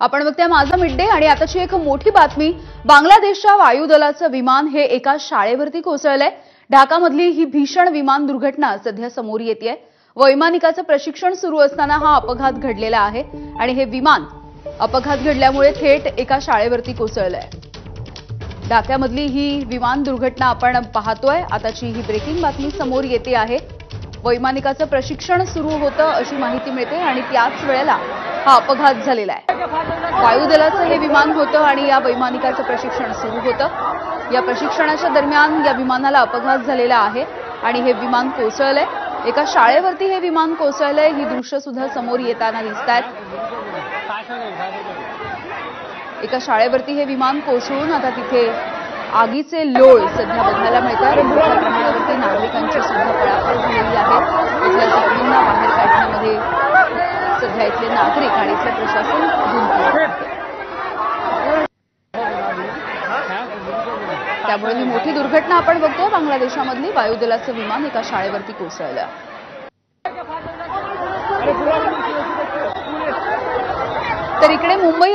आपण बघतोय माझा मिड डे आणि आताची एक मोठी बातमी। बांगलादेशच्या वायुदलाचं विमान हे एका शाळेवरती कोसळलंय। ढाकामधली ही भीषण विमान दुर्घटना सध्या समोर येतेय। वैमानिकाचं प्रशिक्षण सुरू असताना हा अपघात घडलेला आहे आणि हे विमान अपघात घडल्यामुळे थेट एका शाळेवरती कोसळलंय। ढाक्यामधली ही विमान दुर्घटना आपण पाहतोय। आताची ही ब्रेकिंग बातमी समोर येते आहे। वैमानिकाचं प्रशिक्षण सुरू होतं अशी माहिती मिळते आणि त्याच वेळेला हा अपघात झालेला आहे। वायुदलाचं हे विमान होतं आणि या वैमानिकाचं प्रशिक्षण सुरू होतं। या प्रशिक्षणाच्या दरम्यान या विमानाला अपघात झालेला आहे आणि हे विमान कोसळलंय। एका शाळेवरती हे विमान कोसळलंय। ही दृश्य सुद्धा समोर येताना दिसतात। एका शाळेवरती हे विमान कोसळून आता तिथे आगीचे लोळ सध्या बघायला मिळतात। मोठ्या प्रमाणावरती नागरिकांची सुद्धा पळापळ झालेली आहे। इथल्या जखमींना बाहेर काढण्यामध्ये सध्या इथले नागरिक आणि इथलं प्रशासन गुंतलेलं आहे। त्यामुळे ही मोठी दुर्घटना आपण बघतोय। बांगलादेशामधली वायुदलाचं विमान एका शाळेवरती कोसळलं। तर इकडे मुंबई